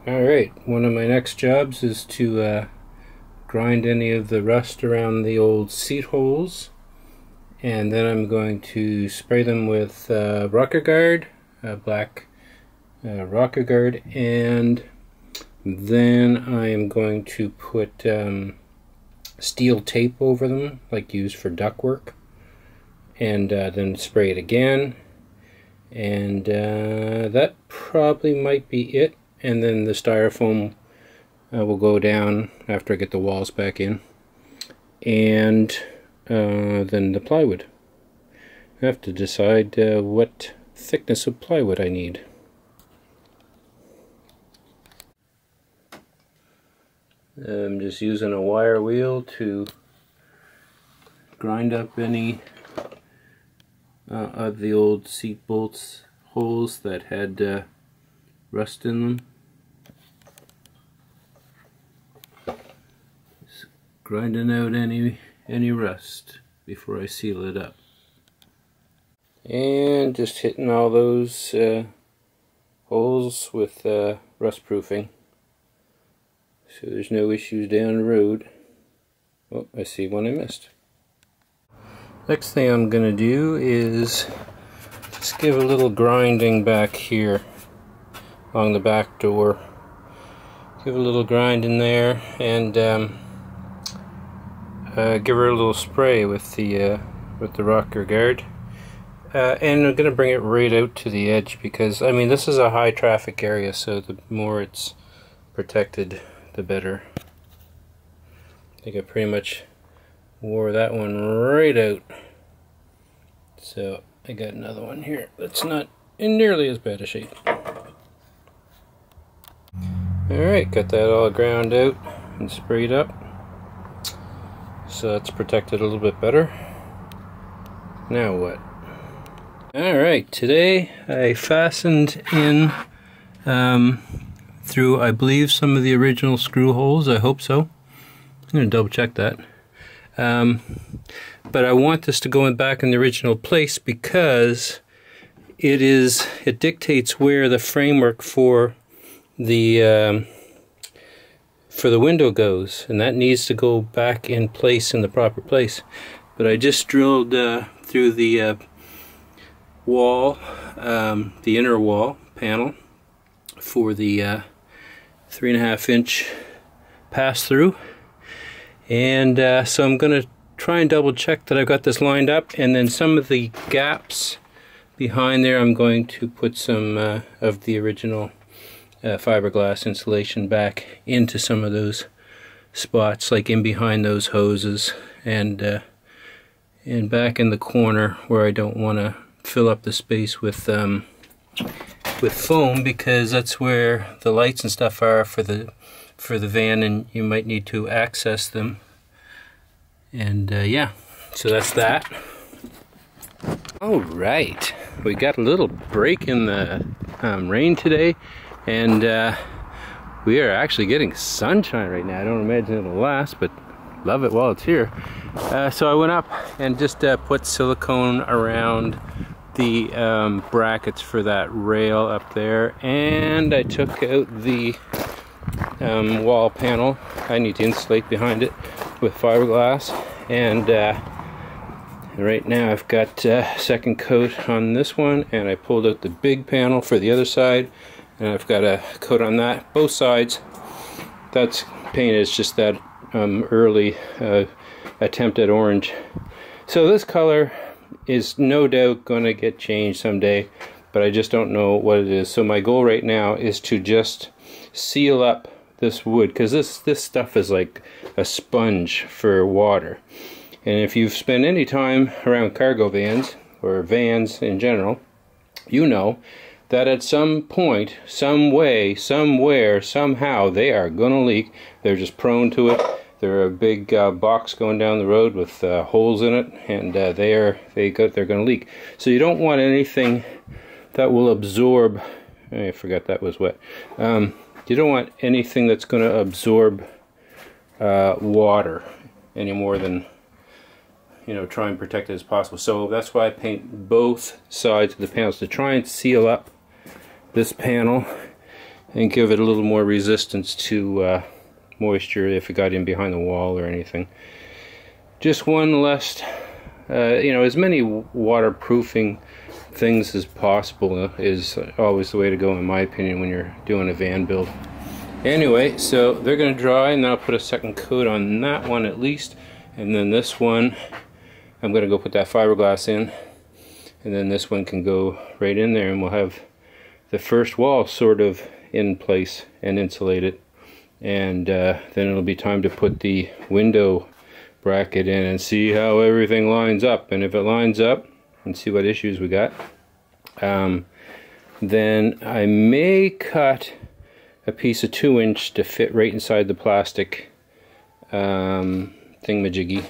Alright, one of my next jobs is to grind any of the rust around the old seat holes, and then I'm going to spray them with rocker guard, black rocker guard, and then I'm going to put steel tape over them like used for ductwork, and then spray it again, and that probably might be it. And then the styrofoam will go down after I get the walls back in, and then the plywood. I have to decide what thickness of plywood I need. I'm just using a wire wheel to grind up any of the old seat bolts holes that had rust in them. Just grinding out any rust before I seal it up, and just hitting all those holes with Rustproofing so there's no issues down the road. Oh, I see one I missed. Next thing I'm gonna do is just give a little grinding back here along the back door. Give a little grind in there, and give her a little spray with the rocker guard, and I'm gonna bring it right out to the edge, because I mean this is a high traffic area, so the more it's protected the better. I think I pretty much wore that one right out, so I got another one here that's not in nearly as bad a shape. Alright, got that all ground out and sprayed up, so that's protected a little bit better. Now what? Alright, today I fastened in through, I believe, some of the original screw holes. I hope so. I'm going to double check that. But I want this to go back in the original place, because it dictates where the framework for the window goes, and that needs to go back in place, in the proper place. But I just drilled through the wall, the inner wall panel, for the 3.5 inch pass through, and so I'm going to try and double check that I've got this lined up, and then some of the gaps behind there I'm going to put some of the original fiberglass insulation back into some of those spots, like in behind those hoses, and back in the corner where I don't want to fill up the space with foam, because that's where the lights and stuff are for the van, and you might need to access them. And yeah, so that's that. Alright, we got a little break in the rain today, and we are actually getting sunshine right now. I don't imagine it'll last, but love it while it's here. So I went up and just put silicone around the brackets for that rail up there, and I took out the wall panel. I need to insulate behind it with fiberglass, and right now I've got second coat on this one, and I pulled out the big panel for the other side, and I've got a coat on that, both sides. That's painted. It's just that early attempt at orange. So this color is no doubt going to get changed someday, but I just don't know what it is. So my goal right now is to just seal up this wood, because this stuff is like a sponge for water. And if you've spent any time around cargo vans, or vans in general, you know that at some point, some way, somewhere, somehow, they are going to leak. They're just prone to it. They're a big box going down the road with holes in it, and they're going to leak. So you don't want anything that will absorb. I forgot that was wet. You don't want anything that's going to absorb water any more than, you know, try and protect it as possible. So that's why I paint both sides of the panels, to try and seal up this panel and give it a little more resistance to moisture if it got in behind the wall or anything. Just one less, you know, as many waterproofing things as possible is always the way to go, in my opinion, when you're doing a van build. Anyway, so they're going to dry, and then I'll put a second coat on that one at least, and then this one I'm going to go put that fiberglass in, and then this one can go right in there, and we'll have the first wall sort of in place and insulated. And then it'll be time to put the window bracket in and see how everything lines up. And if it lines up, and see what issues we got, then I may cut a piece of 2" to fit right inside the plastic thingamajiggy.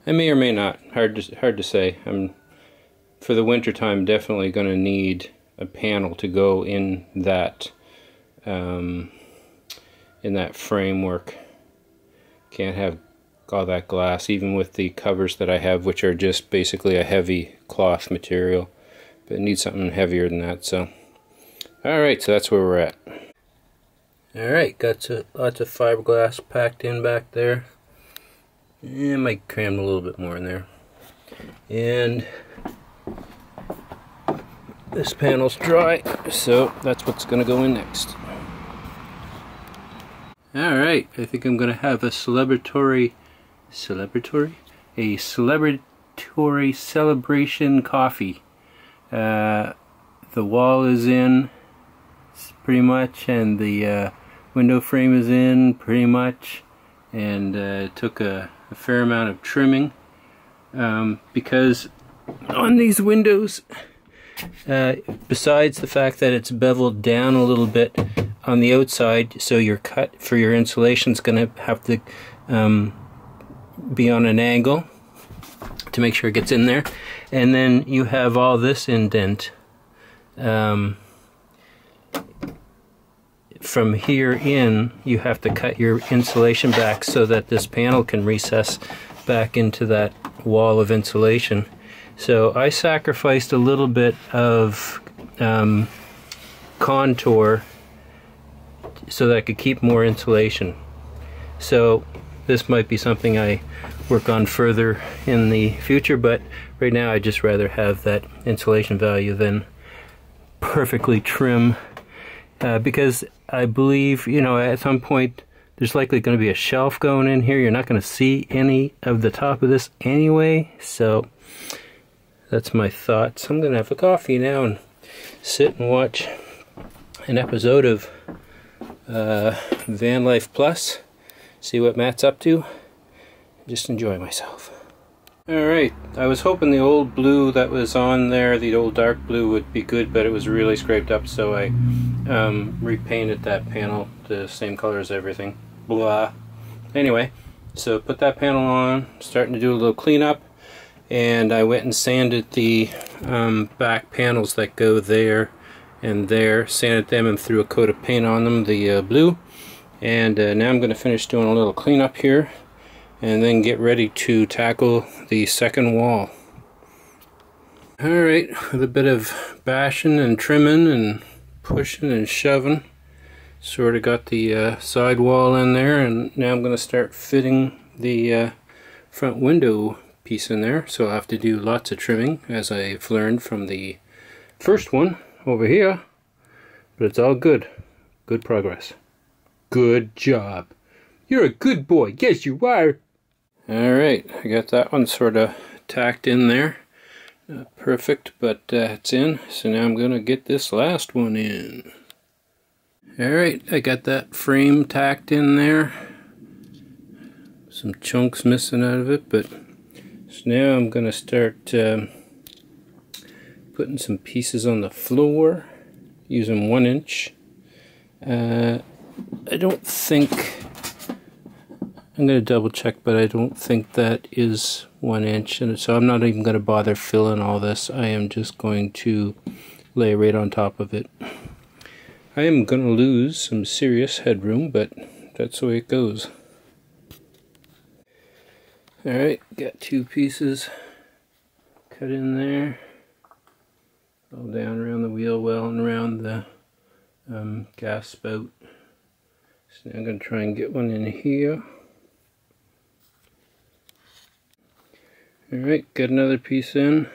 I may or may not. Hard to say. For the winter time, definitely going to need a panel to go in that framework. Can't have all that glass, even with the covers that I have, which are just basically a heavy cloth material, but it needs something heavier than that. So alright, so that's where we're at. Alright, got lots of fiberglass packed in back there. I might cram a little bit more in there. And this panel's dry, so that's what's going to go in next. Alright, I think I'm going to have a celebratory celebration coffee. The wall is in pretty much, and the window frame is in pretty much, and it took a fair amount of trimming because on these windows, besides the fact that it's beveled down a little bit on the outside, so your cut for your insulation is going to have to be on an angle to make sure it gets in there. And then you have all this indent from here in. You have to cut your insulation back so that this panel can recess back into that wall of insulation. So I sacrificed a little bit of contour so that I could keep more insulation. So this might be something I work on further in the future, but right now I just rather have that insulation value than perfectly trim, because I believe, you know, at some point there's likely going to be a shelf going in here. You're not going to see any of the top of this anyway, so that's my thoughts. I'm going to have a coffee now and sit and watch an episode of Van Life Plus, see what Matt's up to, just enjoy myself. Alright, I was hoping the old blue that was on there, the old dark blue, would be good, but it was really scraped up, so I repainted that panel the same color as everything. Blah. Anyway, so put that panel on, starting to do a little cleanup, and I went and sanded the back panels that go there and there, sanded them and threw a coat of paint on them, the blue. And now I'm going to finish doing a little cleanup here and then get ready to tackle the second wall. Alright, with a bit of bashing and trimming and pushing and shoving, sort of got the side wall in there, and now I'm going to start fitting the front window piece in there. So I'll have to do lots of trimming, as I've learned from the first one over here, but it's all good. Good progress. Good job. You're a good boy. Yes, you are. Alright, I got that one sort of tacked in there. Not perfect, but it's in. So now I'm going to get this last one in. Alright, I got that frame tacked in there. Some chunks missing out of it, but so now I'm going to start putting some pieces on the floor using 1". I don't think, I'm going to double check, but I don't think that is 1", and so I'm not even going to bother filling all this. I am just going to lay right on top of it. I am going to lose some serious headroom, but that's the way it goes. Alright, got 2 pieces cut in there. All down around the wheel well and around the gas spout. So now I'm going to try and get one in here. Alright, got another piece in.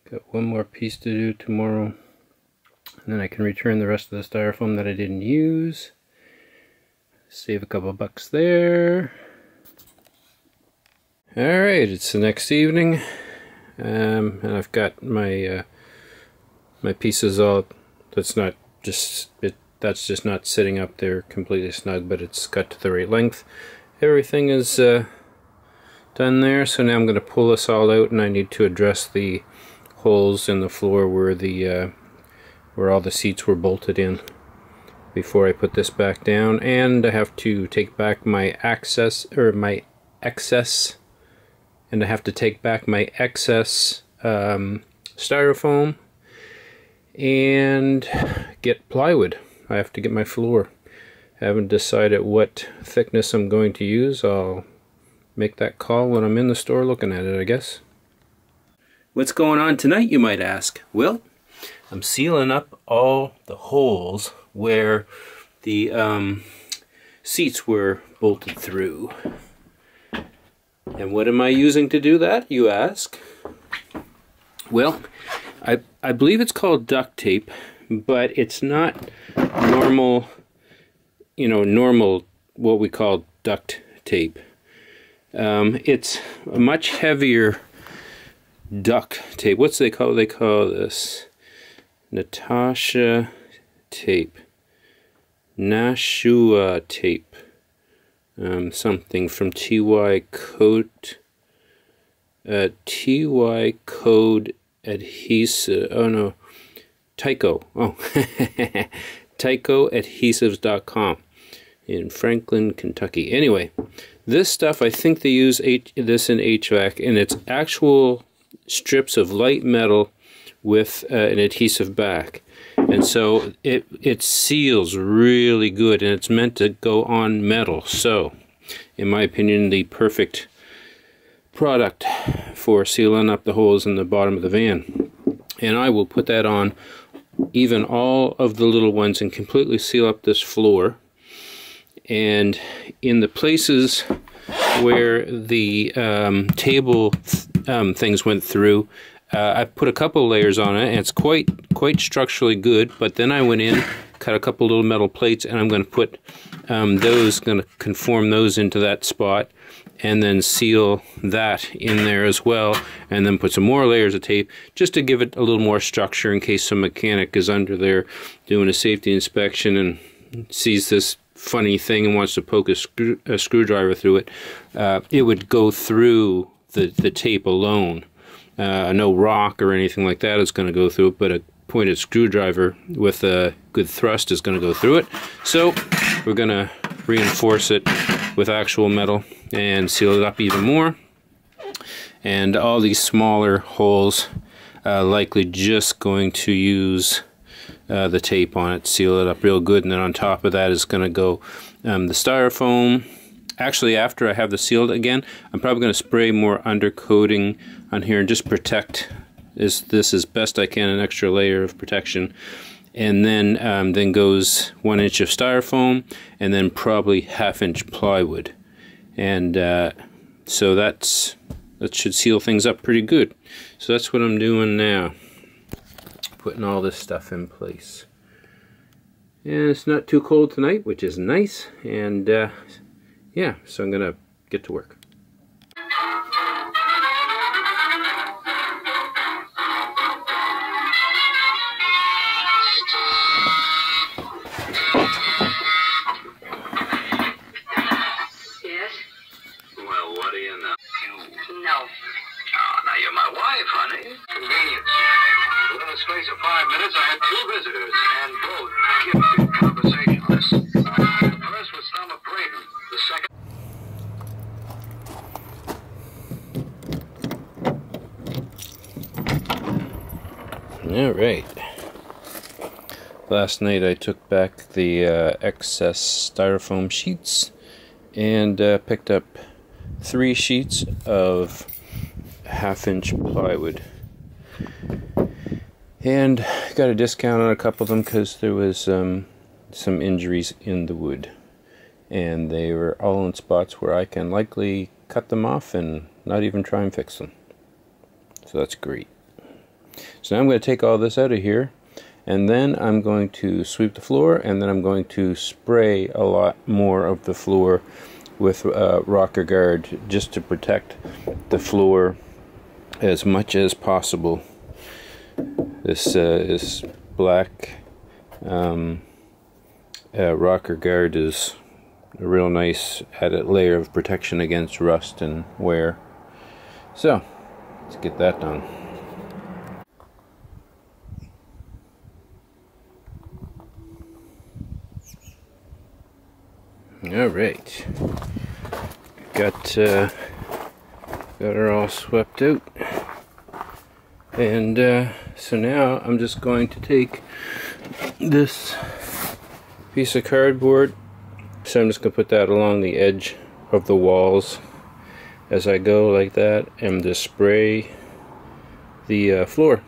Got one more piece to do tomorrow. And then I can return the rest of the styrofoam that I didn't use. Save a couple bucks there. Alright, it's the next evening. And I've got my my pieces all, that's just not sitting up there completely snug, but it's cut to the right length. Everything is done there, so now I'm going to pull this all out, and I need to address the holes in the floor where the where all the seats were bolted in before I put this back down. And I have to take back my excess, and I have to take back my excess styrofoam and get plywood. I have to get my floor. I haven't decided what thickness I'm going to use. I'll make that call when I'm in the store looking at it, I guess. What's going on tonight, you might ask? Well, I'm sealing up all the holes where the seats were bolted through. And what am I using to do that, you ask? Well, I believe it's called duct tape, but it's not normal, normal what we call duct tape. It's a much heavier duct tape. What's they call this? Natasha tape. Nashua tape. Something from TY Code Adhesive. Oh no, Tyco. Oh, TycoAdhesives.com in Franklin, Kentucky. Anyway, this stuff, I think they use this in HVAC, and it's actual strips of light metal with an adhesive back. And so it seals really good, and it's meant to go on metal. So, in my opinion, the perfect product for sealing up the holes in the bottom of the van. And I will put that on even all of the little ones and completely seal up this floor. And in the places where the table things went through, I put a couple layers on it, and it's quite structurally good. But then I went in, cut a couple little metal plates, and I'm going to put going to conform those into that spot, and then seal that in there as well, and then put some more layers of tape just to give it a little more structure in case some mechanic is under there doing a safety inspection and sees this funny thing and wants to poke a screwdriver through it. It would go through the tape alone. No rock or anything like that is going to go through it, but a pointed screwdriver with a good thrust is going to go through it. So we're going to reinforce it with actual metal and seal it up even more. And all these smaller holes, likely just going to use the tape on it, seal it up real good, and then on top of that is going to go the styrofoam. Actually, after I have this sealed again, I'm probably going to spray more undercoating on here and just protect this as best I can, an extra layer of protection. And then goes 1 inch of styrofoam, and then probably 1/2 inch plywood. And so that should seal things up pretty good. So that's what I'm doing now, putting all this stuff in place. And it's not too cold tonight, which is nice. And yeah, so I'm gonna get to work. Space of 5 minutes, I had 2 visitors, and both kept conversationless. The first was Stomach Braden. The second. All right. Last night I took back the excess styrofoam sheets and picked up 3 sheets of 1/2 inch plywood. And got a discount on a couple of them because there was some injuries in the wood. And they were all in spots where I can likely cut them off and not even try and fix them. So that's great. So now I'm going to take all this out of here, and then I'm going to sweep the floor, and then I'm going to spray a lot more of the floor with rocker guard just to protect the floor as much as possible. This is black rocker guard is a real nice added layer of protection against rust and wear. So let's get that done. All right, got her all swept out, and so now I'm just going to take this piece of cardboard. So I'm just going to put that along the edge of the walls as I go like that, and just spray the floor,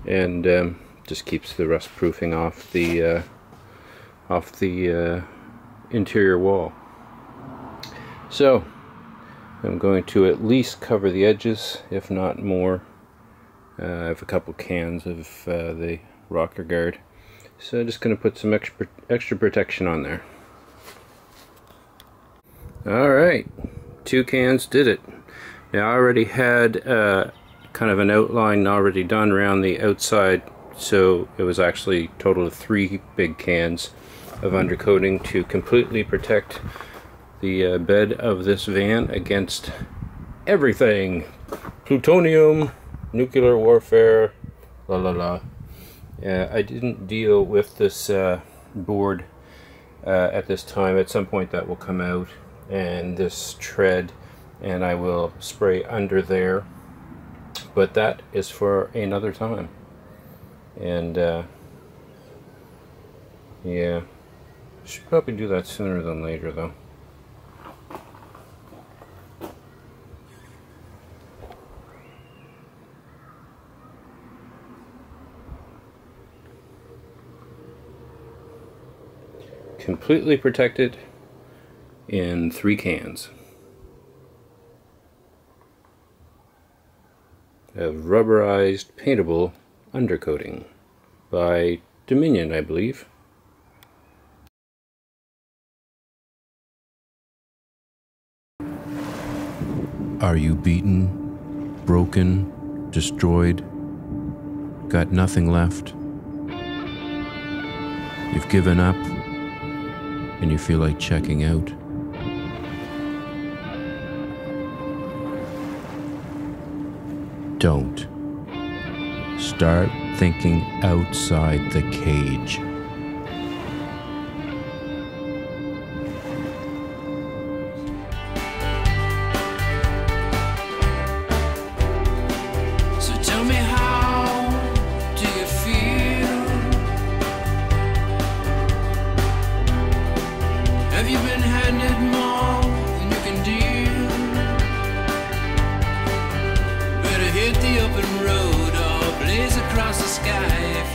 and just keeps the rust proofing off the interior wall. So I'm going to at least cover the edges, if not more. I have a couple cans of the rocker guard, so I'm just going to put some extra protection on there. Alright, 2 cans did it. Now I already had kind of an outline already done around the outside, so it was actually a total of 3 big cans of undercoating to completely protect the bed of this van against everything. Plutonium, nuclear warfare, la la la. I didn't deal with this board at this time. At some point that will come out, and this tread, and I will spray under there, but that is for another time. And yeah, should probably do that sooner than later though. Completely protected in 3 cans of rubberized paintable undercoating by Dominion, I believe. Are you beaten, broken, destroyed, got nothing left? You've given up and you feel like checking out? Don't. Start thinking outside the cage. So tell me, how do you feel? Have you been handed more than you can deal? Better hit the open road or blaze across the sky.